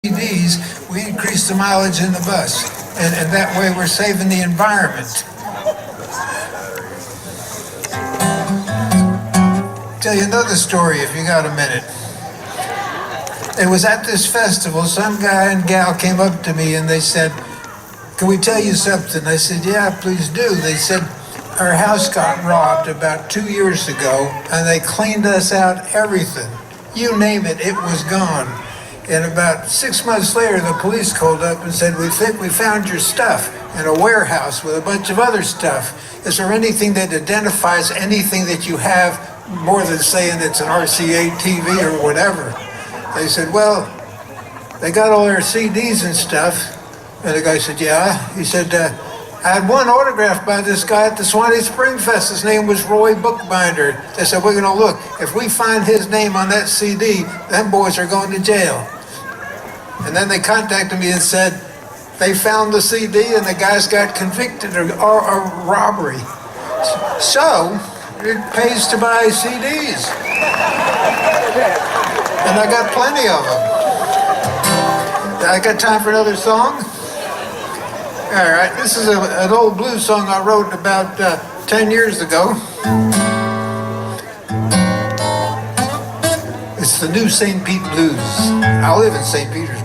CDs, we increase the mileage in the bus. And that way we're saving the environment. Tell you another story if you got a minute. It was at this festival, some guy and gal came up to me and they said, "Can we tell you something?" I said, "Yeah, please do." They said, "Our house got robbed about 2 years ago and they cleaned us out everything. You name it, it was gone. And about 6 months later, the police called up and said, 'We think we found your stuff in a warehouse with a bunch of other stuff. Is there anything that identifies anything that you have more than saying it's an RCA TV or whatever?' They said, 'Well, they got all their CDs and stuff.' And the guy said, 'Yeah.' He said, 'I had one autographed by this guy at the Suwannee Spring Fest. His name was Roy Bookbinder.' They said, 'We're going to look. If we find his name on that CD, them boys are going to jail.' And then they contacted me and said, they found the CD and the guys got convicted of robbery. So, it pays to buy CDs. And I got plenty of them. I got time for another song? All right, this is an old blues song I wrote about 10 years ago. It's the new St. Pete Blues. I live in St. Petersburg.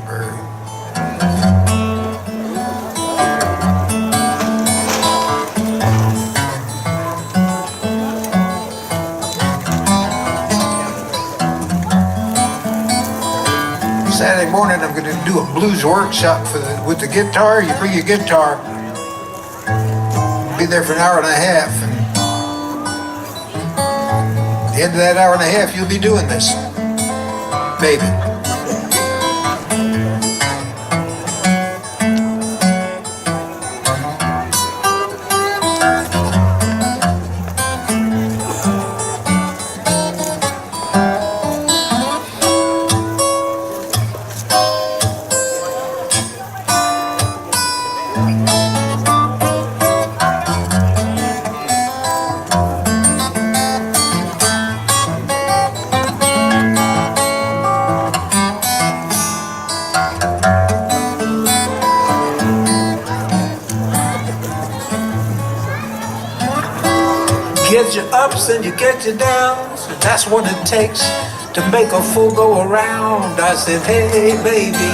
Saturday morning, I'm going to do a blues workshop with the guitar. You bring your guitar, be there for an hour and a half, and at the end of that hour and a half, you'll be doing this, maybe. Get your ups and you get your downs. That's what it takes to make a fool go around. I said, "Hey, baby,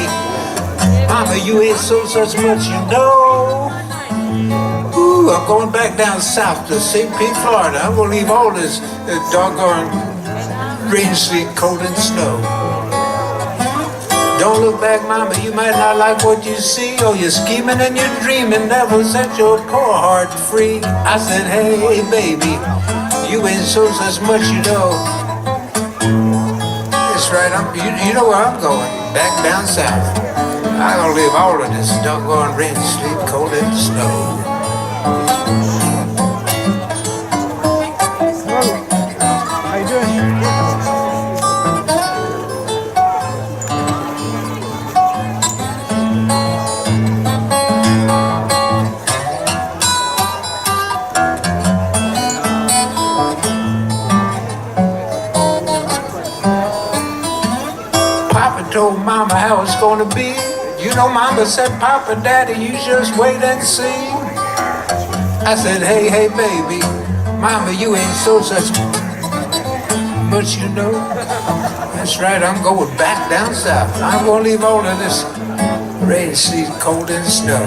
mama, you ain't so such much, you know. Ooh, I'm going back down south to St. Pete, Florida. I'm gonna leave all this doggone rain, sleet, cold, and snow. Don't look back, mama, you might not like what you see. Oh, you're scheming and you're dreaming, never set your poor heart free." I said, "Hey, baby, you ain't so such much, you know." That's right, you know where I'm going, back down south. I'm gonna leave all of this doggone rain, sleet, cold, and snow. How you doing? Told mama how it's gonna be. You know, mama said, "Papa, daddy, you just wait and see." I said, hey, baby, mama, you ain't so such, but you know, that's right, I'm going back down south. I'm gonna leave all of this rain, sleet, cold, and snow.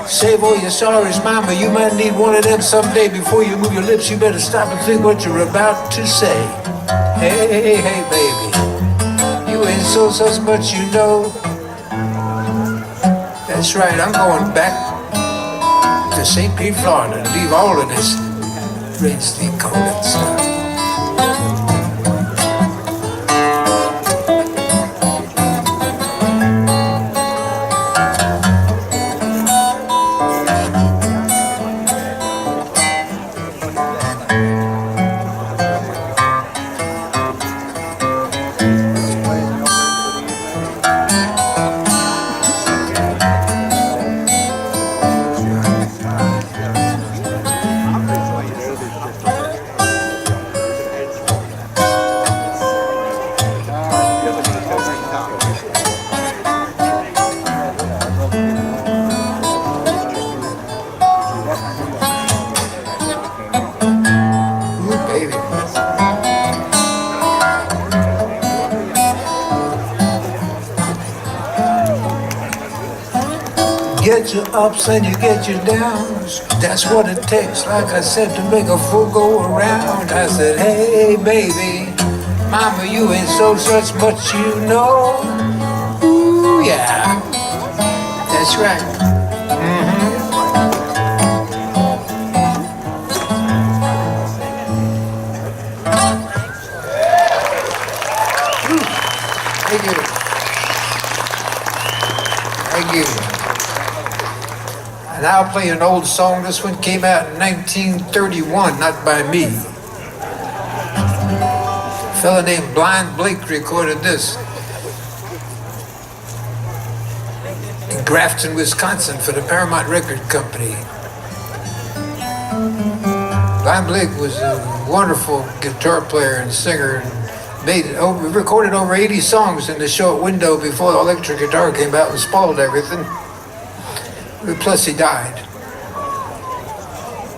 Save all your sorries, mama, you might need one of them someday. Before you move your lips, you better stop and think what you're about to say. Hey, baby, you ain't so such much, you know. That's right, I'm going back to St. Pete, Florida, and leave all of this rain, sleet, cold, and snow. get your ups and you get your downs. That's what it takes, like I said, to make a fool go around. I said, hey, baby, mama, you ain't so such much you know. Ooh, yeah, that's right. Thank you. Thank you. And I'll play an old song. This one came out in 1931, not by me. A fella named Blind Blake recorded this in Grafton, Wisconsin for the Paramount Record Company. Blind Blake was a wonderful guitar player and singer and recorded over 80 songs in the short window before the electric guitar came out and spoiled everything. Plus he died.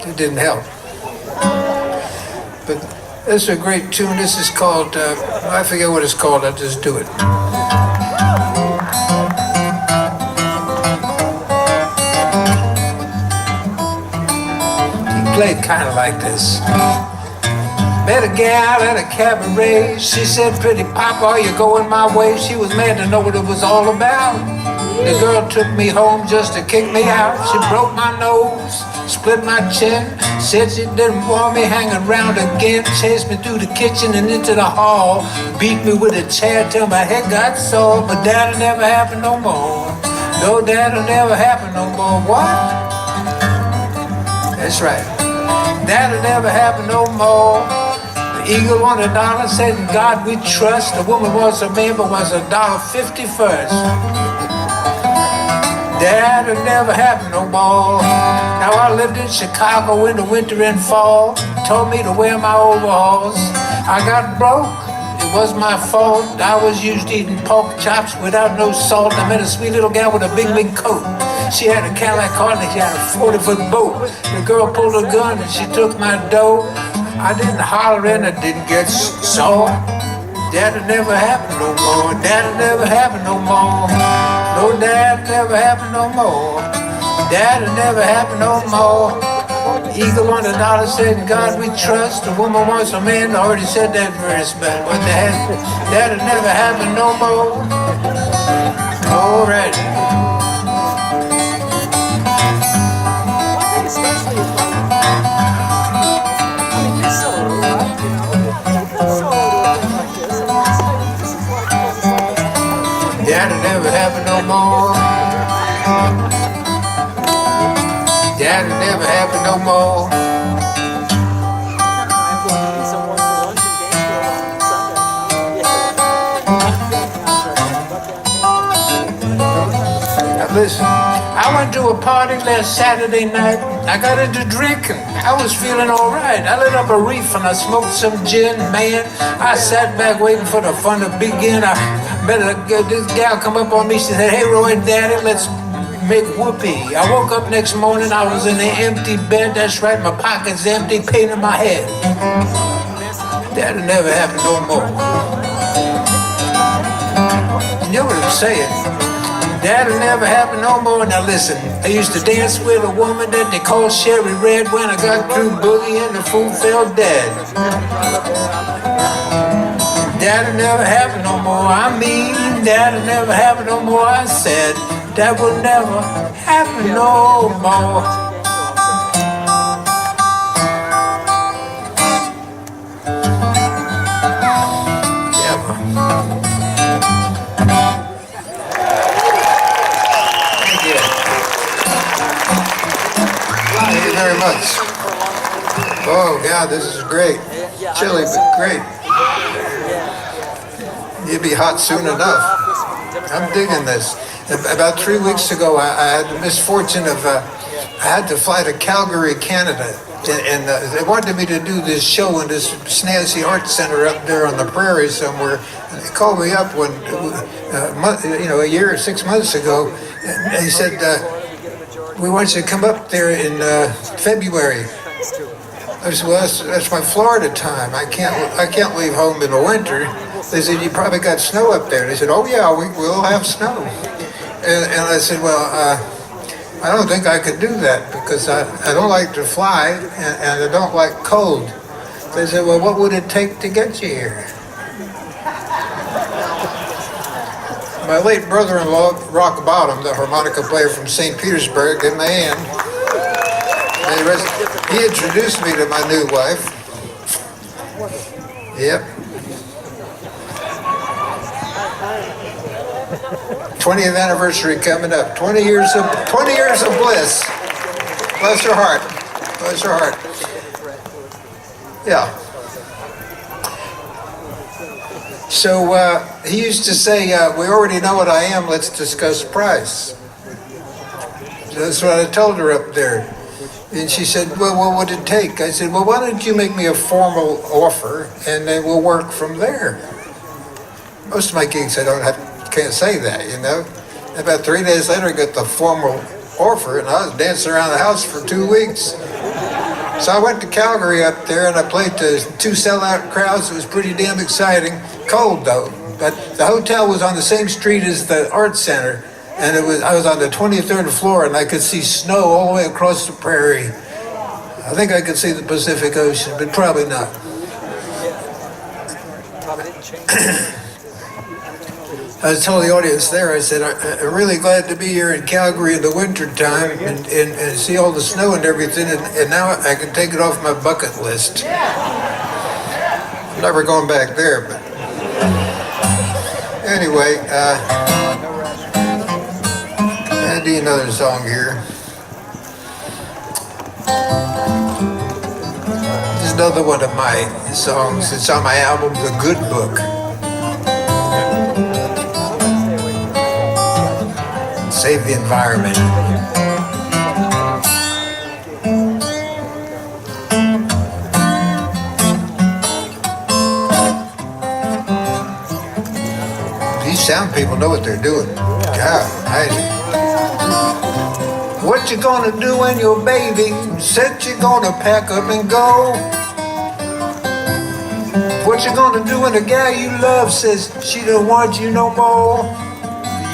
It didn't help. But this is a great tune. This is called, I forget what it's called, I'll just do it. He played kind of like this. Met a gal at a cabaret. She said, pretty papa, are you going my way? She was mad to know what it was all about. The girl took me home just to kick me out. She broke my nose, split my chin, said she didn't want me hanging around again. Chased me through the kitchen and into the hall, beat me with a chair till my head got sore. But that'll never happen no more. No, that'll never happen no more. What? That's right. That'll never happen no more. The eagle wanted $1, said in God we trust. The woman was a man, but was $1.50 first. That'll never happen no more. Now I lived in Chicago in the winter and fall. Told me to wear my overalls. I got broke, it was my fault. I was used to eating pork chops without no salt. I met a sweet little gal with a big, big coat. She had a Cadillac car and she had a 40-foot boat. The girl pulled a gun and she took my dough. I didn't holler and I didn't get sore. That'll never happen no more. That'll never happen no more. No, that'll never happen no more. That'll never happen no more. Eagle wanted $1, said in God we trust. The woman wants a man, I already said that verse, but what the heck? That'll never happen no more. All right. That'll never happen no more. That'll never happen no more. Now listen, I went to a party last Saturday night. I got into drinking. I was feeling all right. I lit up a reef and I smoked some gin. Man, I sat back waiting for the fun to begin. I met this gal come up on me. She said, hey, Roy, Daddy, let's make whoopee. I woke up next morning. I was in an empty bed. That's right, my pocket's empty, pain in my head. That'll never happen no more. You know what I'm saying? That'll never happen no more. Now listen, I used to dance with a woman that they called Sherry Red. When I got through boogieing, the fool fell dead. That'll never happen no more. I mean, that'll never happen no more. I said, that will never happen no more. Thank you very much. Oh, God, this is great. Chilly, but great. You'll be hot soon enough. I'm digging this. About 3 weeks ago, I had the misfortune of, I had to fly to Calgary, Canada. And they wanted me to do this show in this snazzy art center up there on the prairie somewhere. And they called me up one, a year or 6 months ago. And they said, we want you to come up there in February. I said, well, that's my Florida time. I can't leave home in the winter. They said, you probably got snow up there. They said, oh yeah, we'll have snow. And I said, well, I don't think I could do that because I don't like to fly and I don't like cold. They said, well, what would it take to get you here? My late brother-in-law, Rock Bottom, the harmonica player from St. Petersburg, in my hand, he introduced me to my new wife. Yep. 20th anniversary coming up. 20 years of bliss. Bless her heart. Bless her heart. Yeah. So he used to say, we already know what I am, let's discuss price. That's what I told her up there. And she said, well, what would it take? I said, well, why don't you make me a formal offer and then we'll work from there. Most of my gigs can't say that, you know. About 3 days later I got the formal offer and I was dancing around the house for 2 weeks. So I went to Calgary up there and I played to 2 sellout crowds. It was pretty damn exciting. Cold though, but the hotel was on the same street as the art center, and I was on the 23rd floor and I could see snow all the way across the prairie. I think I could see the Pacific Ocean, but probably not. I was telling the audience there, I said, I'm really glad to be here in Calgary in the winter time and see all the snow and everything, and now I can take it off my bucket list. I'm never going back there, but anyway, I'll do another song here. This is another one of my songs. It's on my album, The Good Book. Save the environment. These sound people know what they're doing. God, what you gonna do when your baby said you're gonna pack up and go? What you gonna do when the guy you love says she don't want you no more?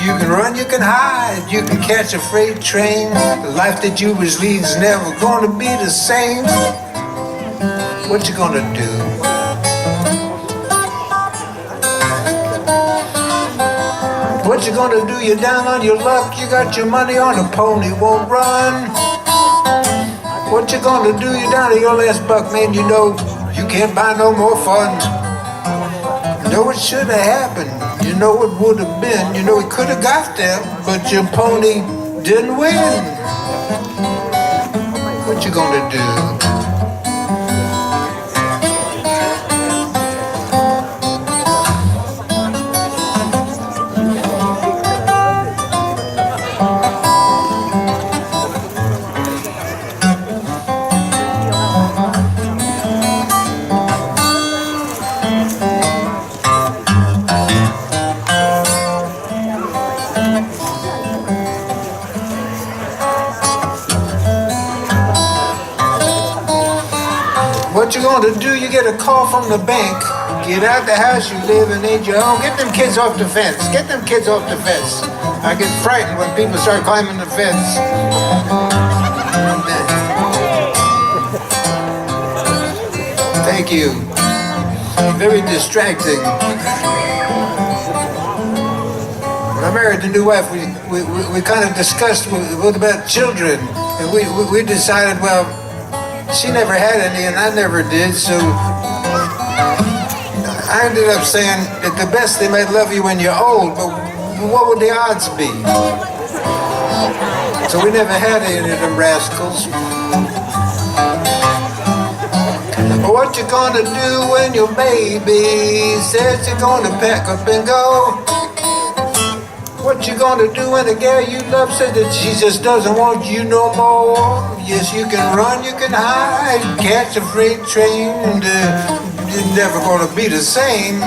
You can run, you can hide, you can catch a freight train. The life that you was leading's never gonna be the same. What you gonna do? What you gonna do? You're down on your luck, you got your money on a pony, won't run. What you gonna do? You're down to your last buck, man, you know you can't buy no more fun. You know what should have happened, you know what would have been, you know it could have got there, but your pony didn't win. What you gonna do? What you gonna do? You get a call from the bank. Get out the house you live in, ain't your home. Get them kids off the fence. Get them kids off the fence. I get frightened when people start climbing the fence. Thank you. Very distracting. When I married the new wife, we kind of discussed what about children, and we decided, well, she never had any and I never did, so I ended up saying that the best they might love you when you're old, but what would the odds be? So we never had any of them rascals. What you gonna do when your baby says you're gonna pack up and go? What you gonna do when the girl you love says that she just doesn't want you no more? Yes, you can run, you can hide, catch a freight train, and you're never gonna be the same.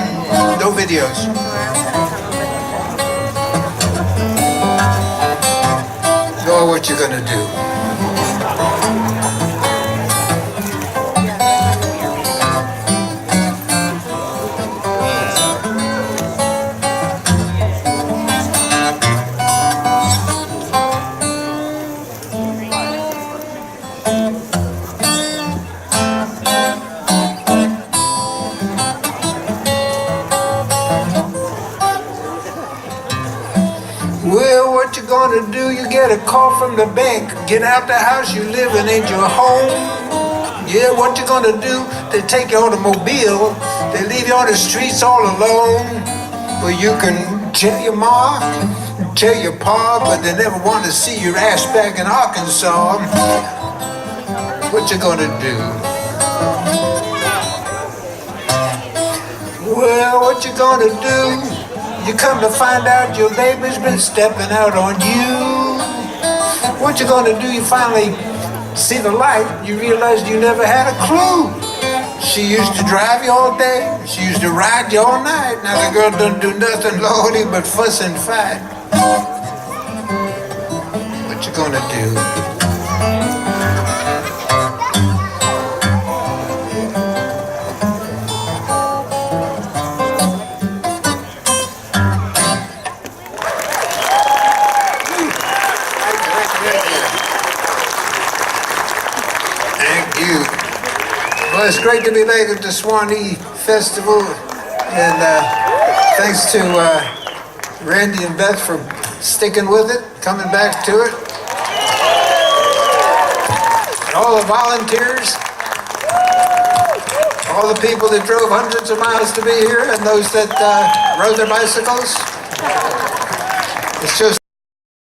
No videos. Oh, what you gonna do? Well, what you gonna do? You get a call from the bank. Get out the house you live in, ain't your home. Yeah, what you gonna do? They take your automobile. They leave you on the streets all alone. Well, you can tell your ma, tell your pa, but they never want to see your ass back in Arkansas. What you gonna do? Well, what you gonna do? You come to find out your baby's been stepping out on you. What you gonna do? You finally see the light. You realize you never had a clue. She used to drive you all day. She used to ride you all night. Now the girl doesn't do nothing, Lordy, but fuss and fight. What you gonna do? Well, it's great to be back at the Suwannee Festival, and thanks to Randy and Beth for sticking with it, coming back to it. And all the volunteers, all the people that drove hundreds of miles to be here, and those that rode their bicycles. It's just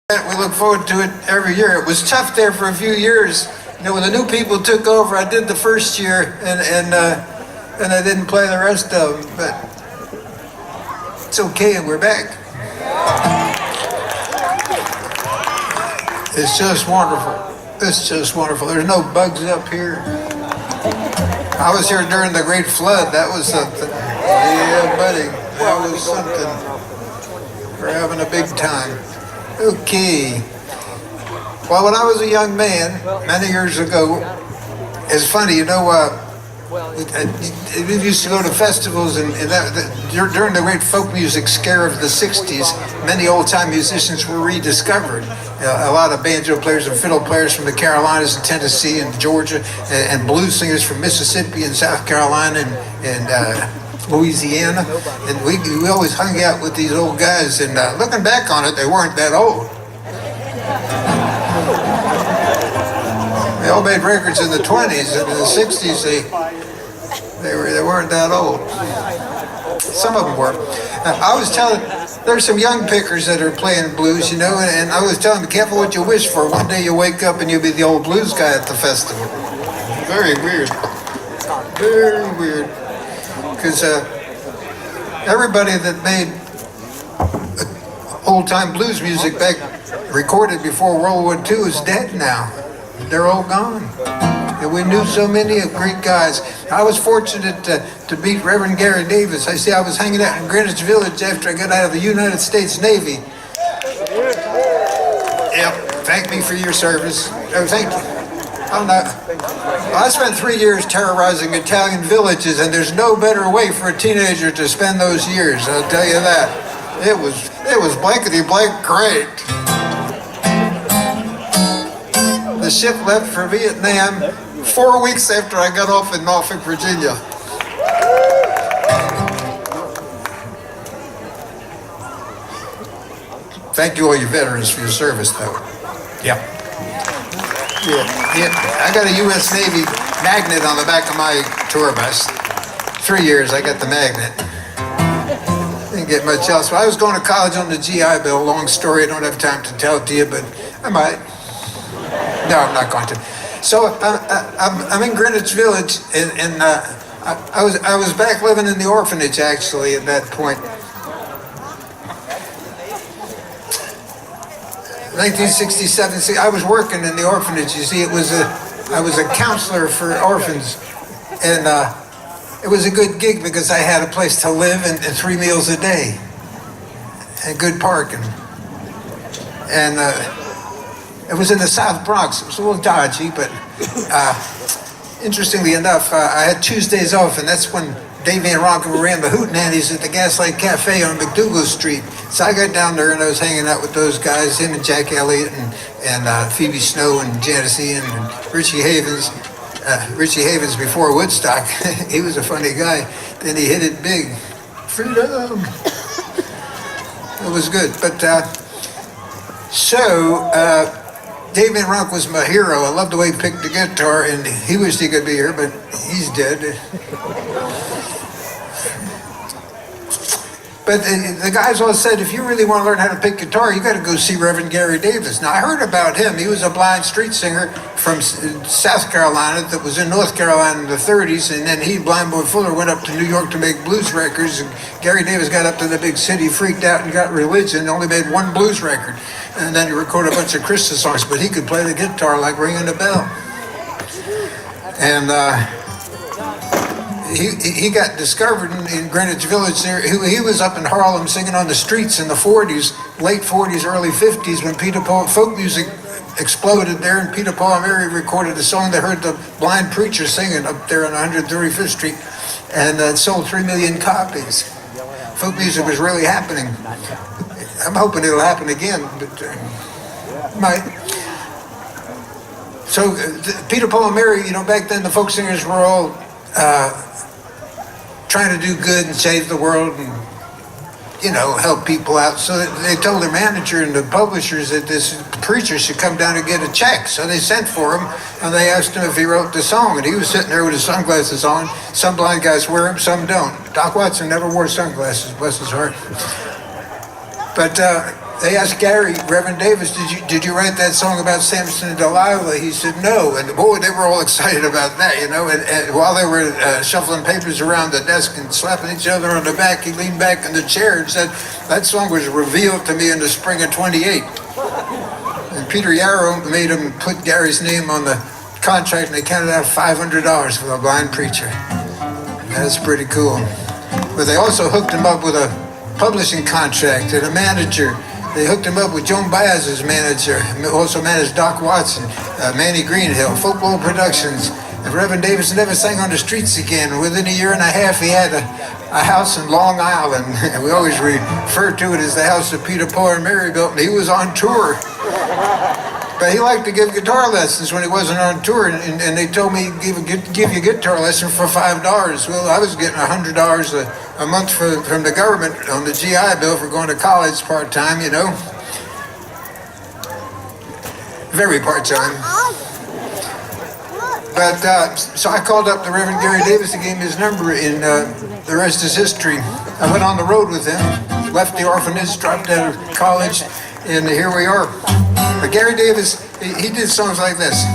that we look forward to it every year. It was tough there for a few years. You know, when the new people took over, I did the first year, and I didn't play the rest of them, but it's okay, and we're back. It's just wonderful. It's just wonderful. There's no bugs up here. I was here during the Great Flood. That was something. Yeah, buddy. That was something. We're having a big time. Okay. Well, when I was a young man, many years ago, it's funny, you know, we used to go to festivals, and during the great folk music scare of the 60s, many old-time musicians were rediscovered. A lot of banjo players and fiddle players from the Carolinas and Tennessee and Georgia, and blues singers from Mississippi and South Carolina and Louisiana. And we always hung out with these old guys, and looking back on it, they weren't that old. They all made records in the 20s, and in the 60s they weren't that old. Some of them were. I was telling, there's some young pickers that are playing blues, you know, and I was telling them, be careful what you wish for. One day you wake up and you'll be the old blues guy at the festival. Very weird. Very weird. Because everybody that made old-time blues music back, recorded before World War II, is dead now. They're all gone. And we knew so many great guys. I was fortunate to meet Reverend Gary Davis. I was hanging out in Greenwich Village after I got out of the United States Navy. Yep, thank me for your service. Oh, thank you. I spent 3 years terrorizing Italian villages, and there's no better way for a teenager to spend those years, I'll tell you that. It was blankety-blank great. The ship left for Vietnam 4 weeks after I got off in Norfolk, Virginia. Thank you, all you veterans, for your service, though. Yeah. I got a U.S. Navy magnet on the back of my tour bus. 3 years, I got the magnet. Didn't get much else. Well, I was going to college on the GI Bill. Long story, I don't have time to tell it to you, but I might. No, I'm not going to. So I'm in Greenwich Village, and I was back living in the orphanage actually at that point. 1967. See, I was working in the orphanage. You see, I was a counselor for orphans, and it was a good gig because I had a place to live and 3 meals a day, and good parking, and. It was in the South Bronx. It was a little dodgy, but interestingly enough, I had Tuesdays off, and that's when Dave Van Ronken ran the Hootenannies at the Gaslight Cafe on McDougal Street. So I got down there and I was hanging out with those guys, him and Jack Elliott and Phoebe Snow and Janis Ian and Richie Havens. Richie Havens before Woodstock. He was a funny guy. Then he hit it big. Freedom. It was good, but So, David Runk was my hero. I loved the way he picked the guitar, and he wished he could be here, but he's dead. But the guys all said, if you really want to learn how to pick guitar, you got to go see Reverend Gary Davis. Now, I heard about him. He was a blind street singer from South Carolina that was in North Carolina in the 30s, and then he, Blind Boy Fuller, went up to New York to make blues records, and Gary Davis got up to the big city, freaked out, and got religion, only made one blues record. And then he recorded a bunch of Christian songs, but he could play the guitar like ringing a bell. And he got discovered in Greenwich Village there. He was up in Harlem singing on the streets in the 40s, late 40s, early 50s, when folk music exploded there, and Peter, Paul, and Mary recorded a song. They heard the blind preacher singing up there on 135th Street, and it sold 3 million copies. Folk music was really happening. I'm hoping it'll happen again, but might. So Peter, Paul, and Mary, back then the folk singers were all trying to do good and save the world and, help people out. So they told their manager and the publishers that this preacher should come down and get a check. So they sent for him, and they asked him if he wrote the song. And he was sitting there with his sunglasses on. Some blind guys wear them, some don't. Doc Watson never wore sunglasses, bless his heart. But they asked Gary, Reverend Davis, did you write that song about Samson and Delilah? He said no, and boy, they were all excited about that, And while they were shuffling papers around the desk and slapping each other on the back, he leaned back in the chair and said, that song was revealed to me in the spring of '28. And Peter Yarrow made him put Gary's name on the contract, and they counted out $500 for the blind preacher. That's pretty cool. But they also hooked him up with a publishing contract and a manager. They hooked him up with Joan Baez's manager, also managed Doc Watson, Manny Greenhill, Folklore Productions. And Reverend Davis never sang on the streets again. Within a year and a half, he had a house in Long Island. And we always refer to it as the house that Peter, Paul, and Mary built. And he was on tour. But he liked to give guitar lessons when he wasn't on tour, and they told me give you a guitar lesson for $5. Well, I was getting $100 a month from the government on the GI Bill for going to college part-time, Very part-time. But, so I called up the Reverend Gary Davis and gave him his number, and the rest is history. I went on the road with him, left the orphanage, dropped out of college, and here we are. But Gary Davis, he did songs like this.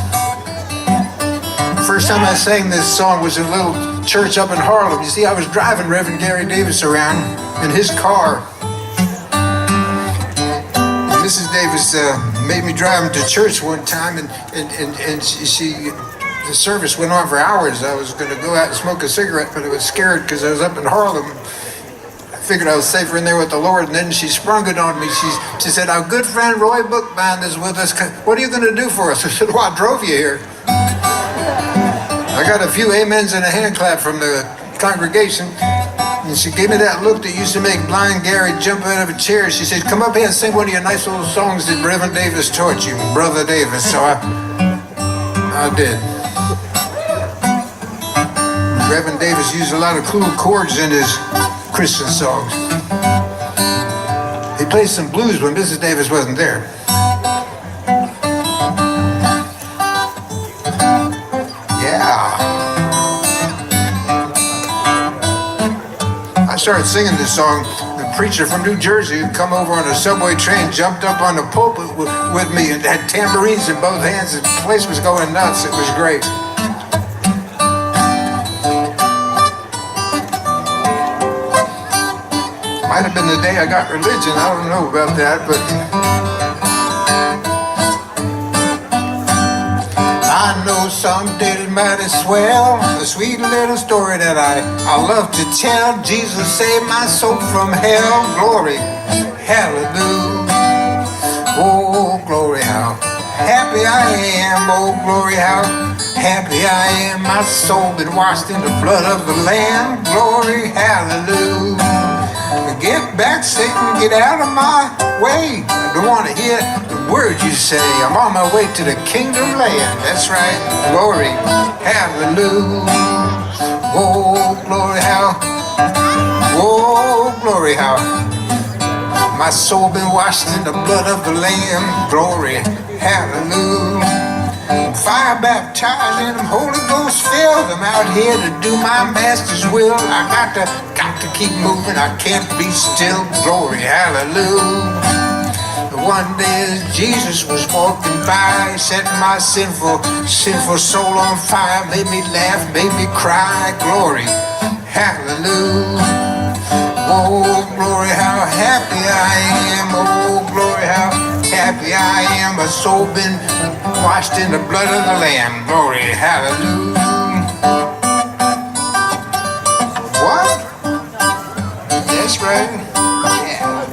First time I sang this song was in a little church up in Harlem. You see, I was driving Reverend Gary Davis around in his car. Mrs. Davis made me drive him to church one time, and the service went on for hours. I was going to go out and smoke a cigarette, but I was scared because I was up in Harlem. I figured I was safer in there with the Lord, and then she sprung it on me. She said, our good friend Roy Bookbind is with us. What are you going to do for us? I said, well, I drove you here. I got a few amens and a hand clap from the congregation, and she gave me that look that used to make blind Gary jump out of a chair. She said, come up here and sing one of your nice little songs that Reverend Davis taught you, Brother Davis. So I did. Reverend Davis used a lot of cool chords in his Christian songs. He played some blues when Mrs. Davis wasn't there. I started singing this song. The preacher from New Jersey who'd come over on a subway train, jumped up on the pulpit with me and had tambourines in both hands. The place was going nuts. It was great. Might have been the day I got religion. I don't know about that, but I know someday it might as well. A sweet little story that I love to tell. Jesus saved my soul from hell. Glory, hallelujah. Oh, glory, how happy I am. Oh, glory, how happy I am. My soul been washed in the blood of the Lamb. Glory, hallelujah. Get back, Satan, get out of my way. I don't want to hear the words you say. I'm on my way to the kingdom land. That's right. Glory, hallelujah. Oh, glory, how. Oh, glory, how. My soul been washed in the blood of the Lamb. Glory, hallelujah. Fire baptized in them, Holy Ghost filled. I'm out here to do my master's will. I got to keep moving. I can't be still. Glory, hallelujah. One day as Jesus was walking by, he set my sinful soul on fire. Made me laugh, made me cry. Glory, hallelujah. Oh, glory, how happy I am. Oh, glory, how happy I am. My soul been washed in the blood of the Lamb. Glory, hallelujah. What? That's right. Yeah.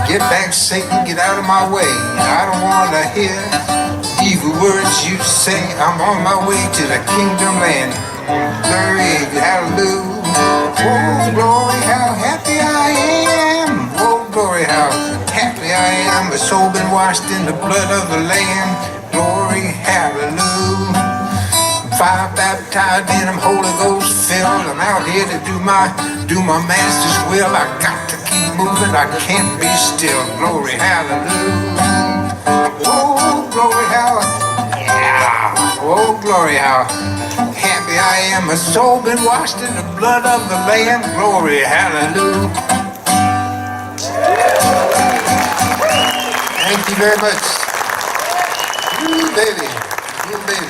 Get back, Satan, get out of my way. I don't want to hear evil words you say. I'm on my way to the kingdom land. Glory, hallelujah. Oh, glory, how happy I am. Oh, glory, how happy I am. My soul been washed in the blood of the Lamb. Glory, hallelujah. Fire baptized in them, Holy Ghost filled. I'm out here to do my master's will. I got to keep moving. I can't be still. Glory, hallelujah. Oh, glory, how, yeah. Oh, glory, how happy I am. My soul been washed in the blood of the Lamb. Glory, hallelujah. Thank you very much. Ooh, baby. Ooh, baby.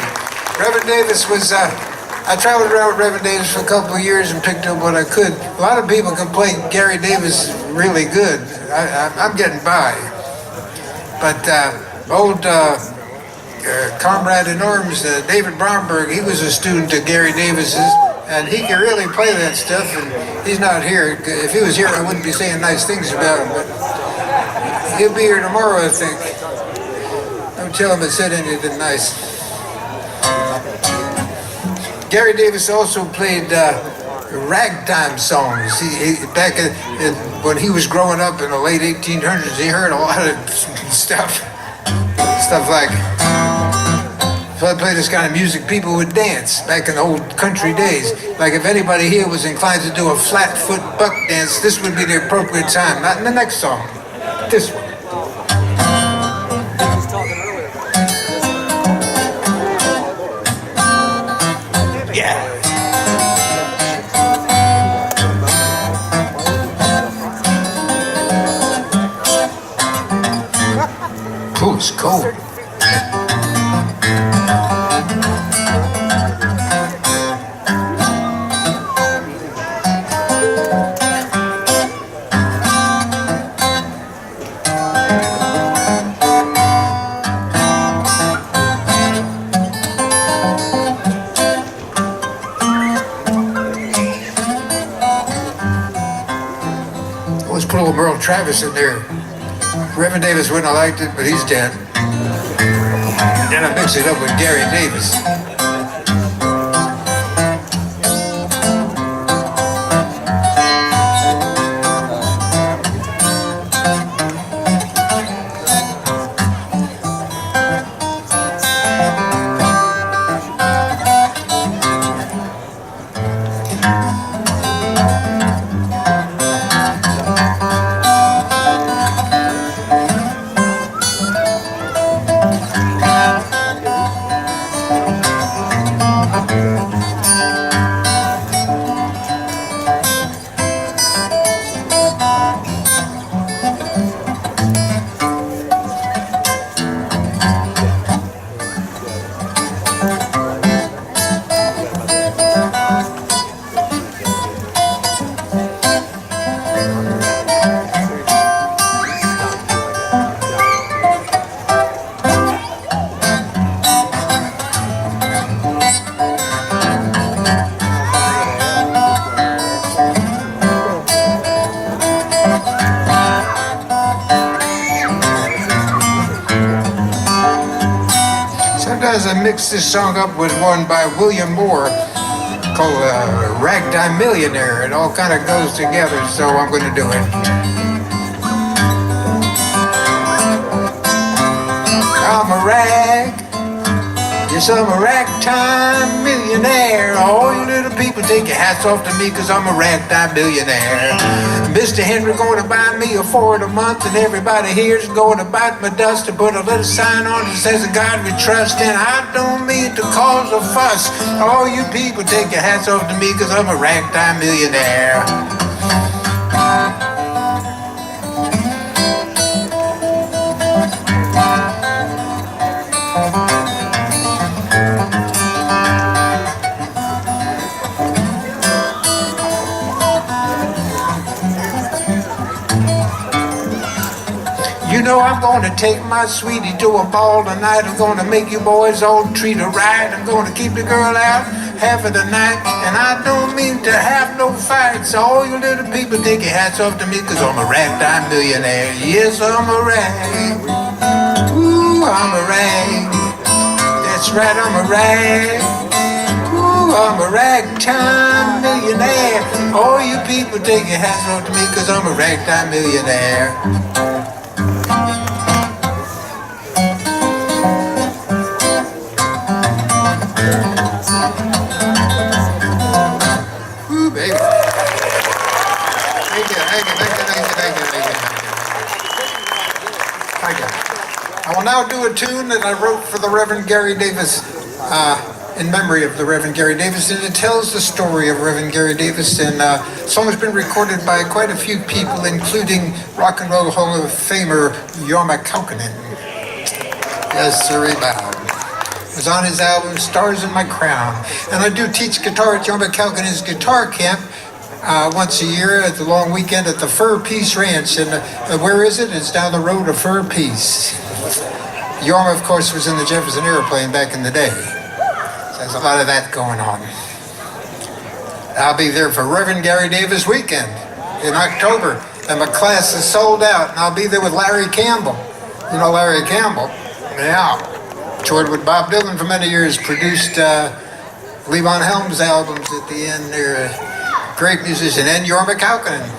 Reverend Davis was, I traveled around with Reverend Davis for a couple of years and picked up what I could. A lot of people can play Gary Davis really good. I'm getting by. But old comrade in arms, David Bromberg, he was a student of Gary Davis's, and he can really play that stuff, and he's not here. If he was here, I wouldn't be saying nice things about him, but he'll be here tomorrow, I think. Don't tell him I said anything nice. Gary Davis also played ragtime songs. Back when he was growing up in the late 1800s, he heard a lot of stuff like, so I play this kind of music, people would dance back in the old country days. Like if anybody here was inclined to do a flat foot buck dance, this would be the appropriate time, not in the next song, this one. Yeah. Ooh, it's cold. Let's put a little Merle Travis in there. Reverend Davis wouldn't have liked it, but he's dead. Then I mix it up with Gary Davis. Sometimes I mix this song up with one by William Moore called Ragtime Millionaire. It all kind of goes together, so I'm going to do it. I'm a rag, Yes, I'm a ragtime millionaire. All you little people, take your hats off to me, cause I'm a ragtime millionaire. Mr. Henry going to buy me a Ford a month, and everybody here's going to bite my dust to put a little sign on that says, God we trust. And I don't mean to cause a fuss. All you people, take your hats off to me, cause I'm a ragtime millionaire. You know I'm gonna take my sweetie to a ball tonight. I'm gonna make you boys all treat her right. I'm gonna keep the girl out half of the night. And I don't mean to have no fights. All you little people, take your hats off to me, cause I'm a ragtime millionaire. Yes, I'm a rag. Ooh, I'm a rag. That's right, I'm a rag. Ooh, I'm a ragtime millionaire. All you people, take your hats off to me, cause I'm a ragtime millionaire. Ooh, baby. Thank you. I will now do a tune that I wrote for the Reverend Gary Davis, in memory of the Reverend Gary Davis, and it tells the story of Reverend Gary Davis. And the song has been recorded by quite a few people, including Rock and Roll Hall of Famer Jorma Kaukonen. Yes, sir, bow. It was on his album Stars in My Crown. And I do teach guitar at Jorma Kaukonen's guitar camp once a year at the long weekend at the Fur Peace Ranch. And where is it? It's down the road to Fur Peace. Jorma, of course, was in the Jefferson Airplane back in the day. So there's a lot of that going on. I'll be there for Reverend Gary Davis weekend in October. And my class is sold out. And I'll be there with Larry Campbell. You know Larry Campbell? Yeah. Toured with Bob Dylan for many years. Produced Levon Helm's albums at the end. They're a great musician. And Jorma Kaukonen.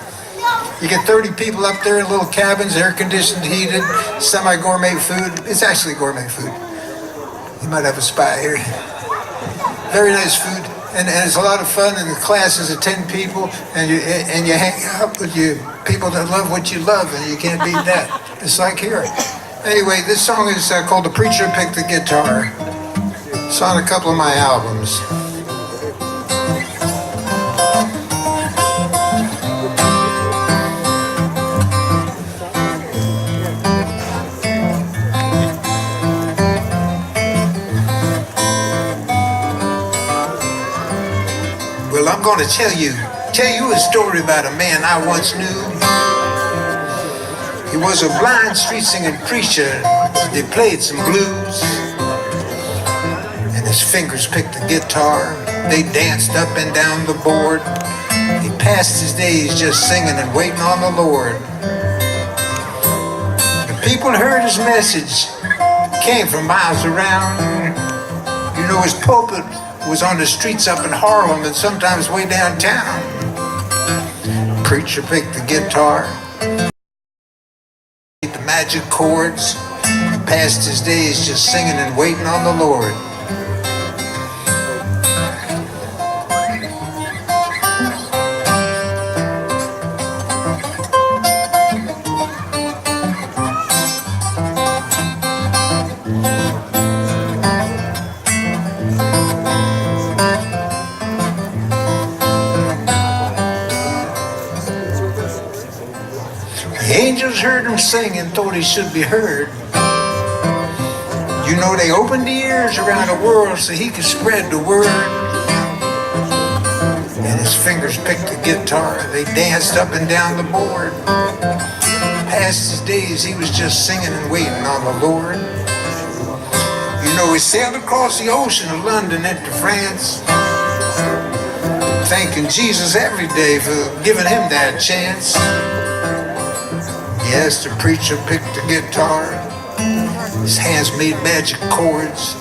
You get 30 people up there in little cabins, air-conditioned, heated, semi-gourmet food. It's actually gourmet food. You might have a spot here. Very nice food, and it's a lot of fun. And the class is of 10 people, and you hang out with people that love what you love, and you can't beat that. It's like here. Anyway, this song is called "The Preacher Picked the Guitar." It's on a couple of my albums. Well, I'm going to tell you a story about a man I once knew. He was a blind street singing preacher. They played some blues, and his fingers picked the guitar. They danced up and down the board. He passed his days just singing and waiting on the Lord. The people heard his message, came from miles around. You know, his pulpit was on the streets up in Harlem and sometimes way downtown. Preacher picked the guitar, played the magic chords, passed his days just singing and waiting on the Lord. The angels heard him sing and thought he should be heard. You know, they opened the ears around the world so he could spread the word. And his fingers picked the guitar. They danced up and down the board. Past his days, he was just singing and waiting on the Lord. You know, he sailed across the ocean of London into France, thanking Jesus every day for giving him that chance. Yes, the preacher picked the guitar. His hands made magic chords.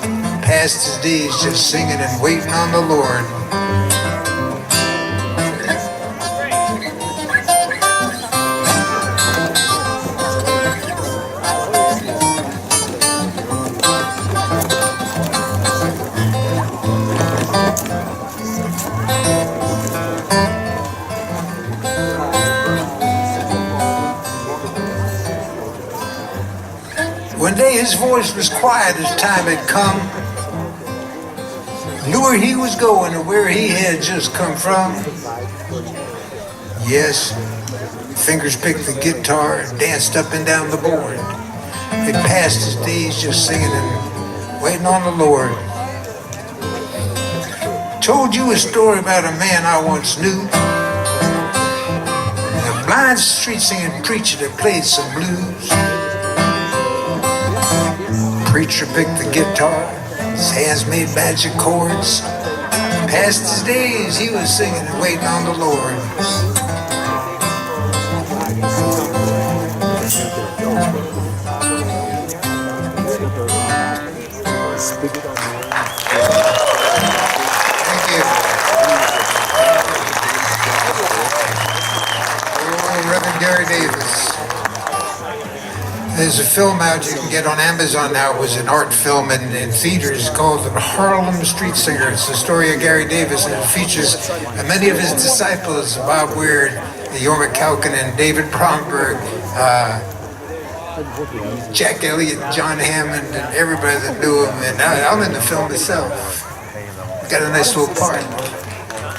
Passed his days just singing and waiting on the Lord. One day his voice was quiet as time had come. Knew where he was going or where he had just come from. Yes, fingers picked the guitar and danced up and down the board. He passed his days just singing and waiting on the Lord. Told you a story about a man I once knew. A blind street singing preacher that played some blues. Preacher picked the guitar, his hands made magic chords. Past his days he was singing and waiting on the Lord. Thank you. Oh, Reverend Gary Davis. There's a film out you can get on Amazon now. It was an art film in theaters called The Harlem Street Singer. It's the story of Gary Davis, and it features many of his disciples, Bob Weir, Jorma Kaukonen, David Bromberg, Jack Elliott, John Hammond, and everybody that knew him. And I'm in the film myself. Got a nice little part.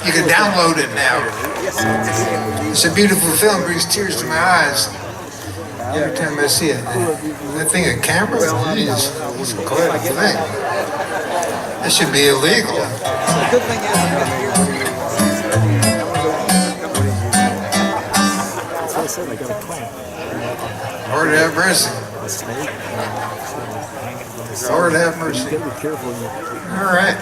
You can download it now. It's a beautiful film, brings tears to my eyes every time I see it. That thing, a camera? Jeez, it's quite a thing. That should be illegal. Lord have mercy. Lord have mercy. All right.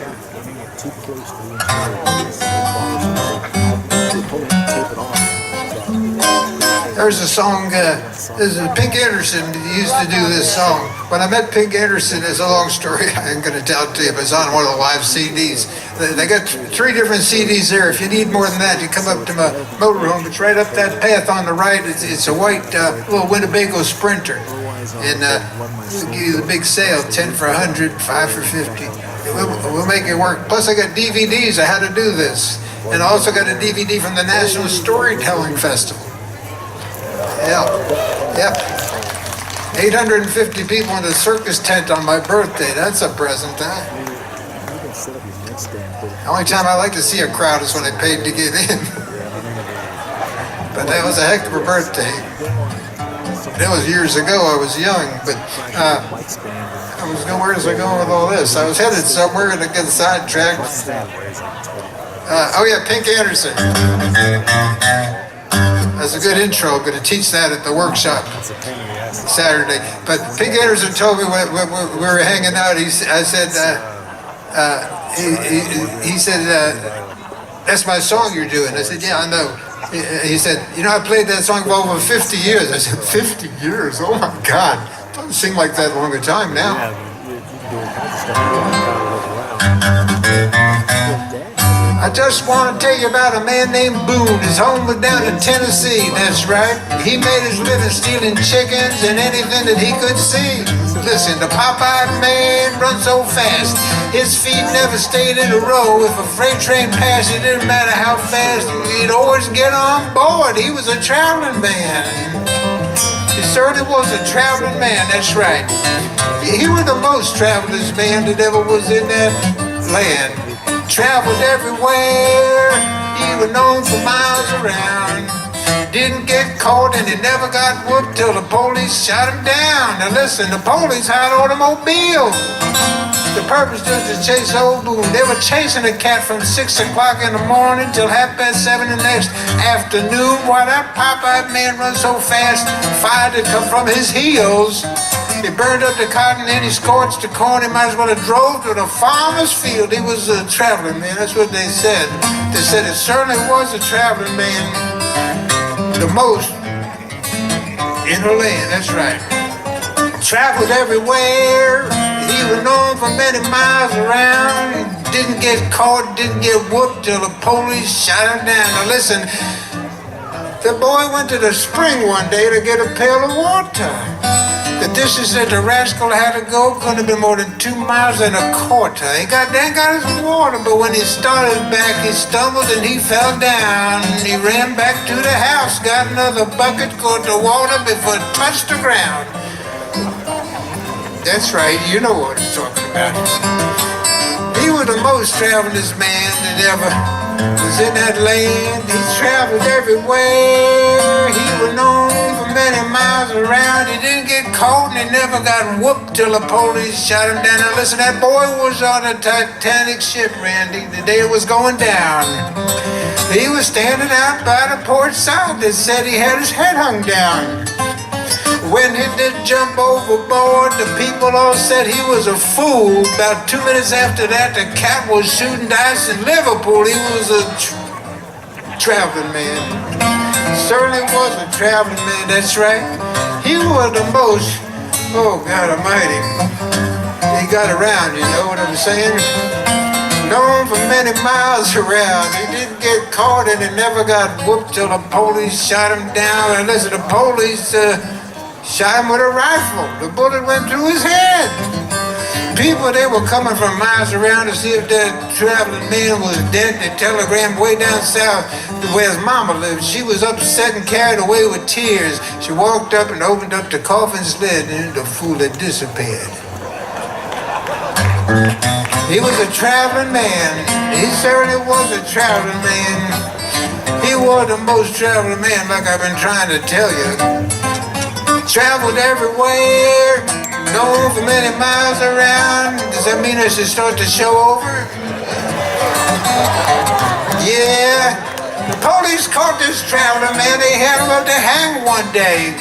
There's a song, there's a Pink Anderson used to do this song. When I met Pink Anderson, it's a long story, I'm going to tell it to you, but it's on one of the live CDs. They got 3 different CDs there. If you need more than that, you come up to my motorhome. It's right up that path on the right. It's a white little Winnebago Sprinter. And we'll give you the big sale, 10 for 100, 5 for 50. We'll make it work. Plus I got DVDs of how to do this. And I also got a DVD from the National Storytelling Festival. Yep. 850 people in a circus tent on my birthday. That's a present, huh? The only time I like to see a crowd is when I paid to get in. But that was a heck of a birthday. That was years ago. I was young, but where was I going with all this? I was headed somewhere and I get sidetracked. Pink Anderson. That's a good intro. I'm going to teach that at the workshop Saturday. But Pink Anderson told me when we were hanging out, he said, that's my song you're doing. I said, yeah, I know. He said, I played that song for over 50 years. I said, 50 years? Oh my God. It doesn't seem like that long a time now. I just want to tell you about a man named Boone. His home was down in Tennessee, that's right. He made his living stealing chickens and anything that he could see. Listen, the Popeye Man runs so fast, his feet never stayed in a row. If a freight train passed, it didn't matter how fast, he'd always get on board. He was a traveling man. He certainly was a traveling man, that's right. He was the most travelers man that ever was in that land. Traveled everywhere, he was known for miles around. Didn't get caught and he never got whooped till the police shot him down. Now listen, the police had an automobile. The purpose was to chase old Boone. They were chasing a cat from 6 o'clock in the morning till 7:30 the next afternoon. While that Popeye Man run so fast, fire had come from his heels. He burned up the cotton and he scorched the corn. He might as well have drove to the farmer's field. He was a traveling man, that's what they said. They said it certainly was a traveling man. The most in the land, that's right. Traveled everywhere. He was known for many miles around. Didn't get caught, didn't get whooped till the police shot him down. Now listen, the boy went to the spring one day to get a pail of water. The distance that the rascal had to go couldn't have been more than 2 miles and a quarter. He got his water, but when he started back, he stumbled and he fell down. He ran back to the house, got another bucket, caught the water before it touched the ground. That's right, you know what I'm talking about. He was the most travelingest man that ever was in that land. He traveled everywhere. He was known for many miles around. He didn't get caught and he never got whooped till the police shot him down. Now listen, that boy was on a Titanic ship, Randy, the day it was going down. He was standing out by the port side that said he had his head hung down. When he did jump overboard, the people all said he was a fool. About 2 minutes after that, the cat was shooting dice in Liverpool. He was a traveling man. Certainly was a traveling man, that's right. He was the most, oh God almighty, he got around, you know what I'm saying? Known for many miles around. He didn't get caught and he never got whooped till the police shot him down. And listen, the police shot him with a rifle. The bullet went through his head. People, they were coming from miles around to see if that traveling man was dead. They telegrammed way down south to where his mama lived. She was upset and carried away with tears. She walked up and opened up the coffin's lid and the fool had disappeared. He was a traveling man. He certainly was a traveling man. He was the most traveling man, like I've been trying to tell you. Traveled everywhere, known for many miles around. Does that mean I should start the show over? Yeah. The police caught this traveling man. They had him up to hang one day.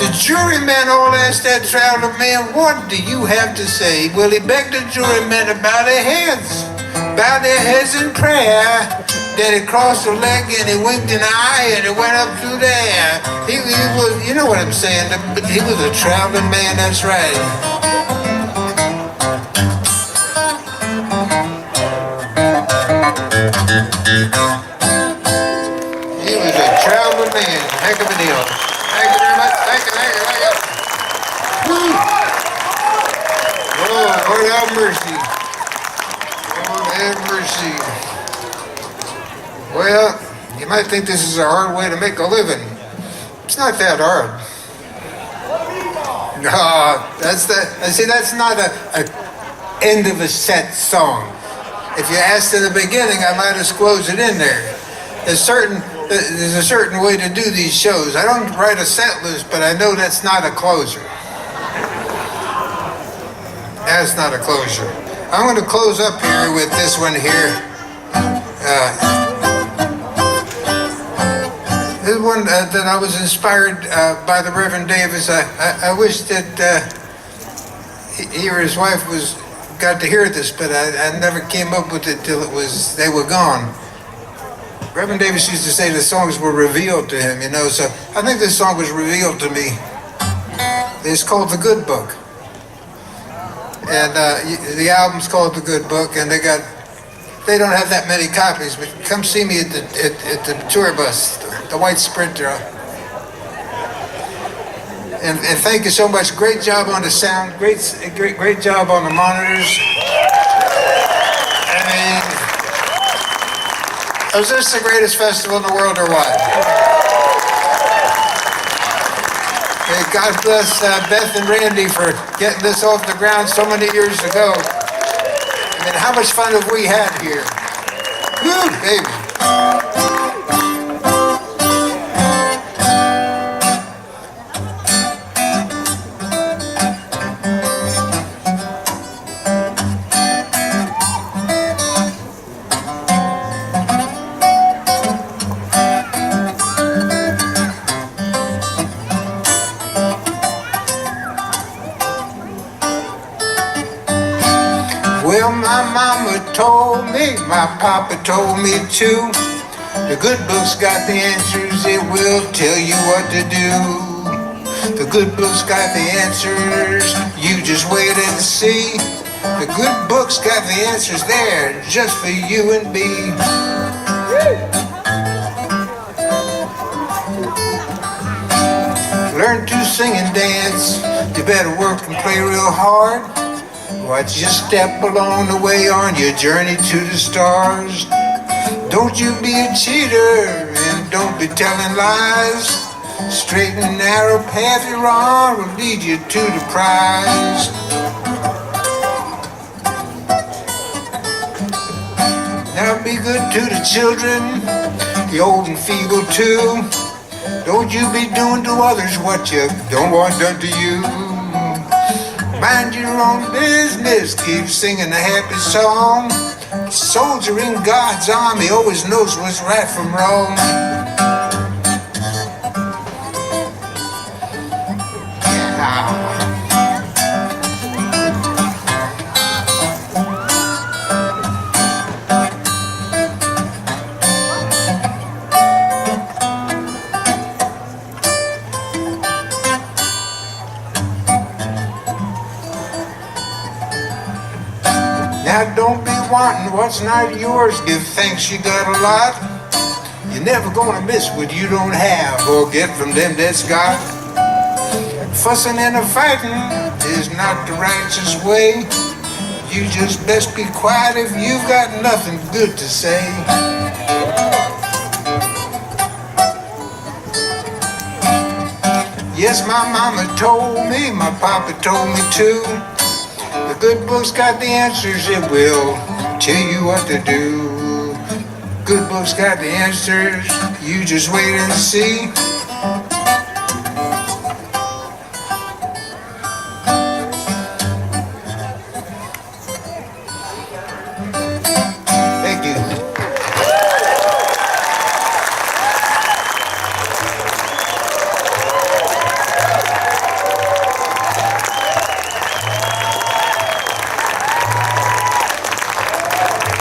The juryman all asked that traveling man, what do you have to say? Well, he begged the jurymen to bow their heads in prayer. Then he crossed a leg and he winked an eye and he went up through there. He was, you know what I'm saying, he was a traveling man, that's right. He was a traveling man, heck of a deal. Thank you very much, thank you. Woo. Oh, Lord have mercy. Lord have mercy. Well, you might think this is a hard way to make a living. It's not that hard. No, that's not a end of a set song. If you asked in the beginning, I might have squozed it in there. There's a certain way to do these shows. I don't write a set list, but I know that's not a closer. That's not a closer. I'm going to close up here with this one here. This one that I was inspired by the Reverend Davis. I wish that he or his wife got to hear this, but I never came up with it till they were gone. Reverend Davis used to say the songs were revealed to him, you know, so I think this song was revealed to me. It's called The Good Book. And the album's called The Good Book, and they don't have that many copies, but come see me at the tour bus, the white Sprinter. And thank you so much. Great job on the sound. Great job on the monitors. I mean, is this the greatest festival in the world or what? Hey, God bless Beth and Randy for getting this off the ground so many years ago. And how much fun have we had here? Woo, baby. Well, my mama told me, my papa told me too. The good book's got the answers, it will tell you what to do. The good book's got the answers, you just wait and see. The good book's got the answers there, just for you and me. Learn to sing and dance, you better work and play real hard. Watch your step along the way on your journey to the stars. Don't you be a cheater and don't be telling lies. Straight and narrow path you're on will lead you to the prize. Now be good to the children, the old and feeble too. Don't you be doing to others what you don't want done to you. Mind your own business, keep singing a happy song. The soldier in God's army always knows what's right from wrong. Now don't be wanting what's not yours, give thanks you got a lot. You're never gonna miss what you don't have or get from them that's got. Fussing and fighting is not the righteous way. You just best be quiet if you've got nothing good to say. Yes, my mama told me, my papa told me too. The good book's got the answers, it will tell you what to do. Good book's got the answers, you just wait and see.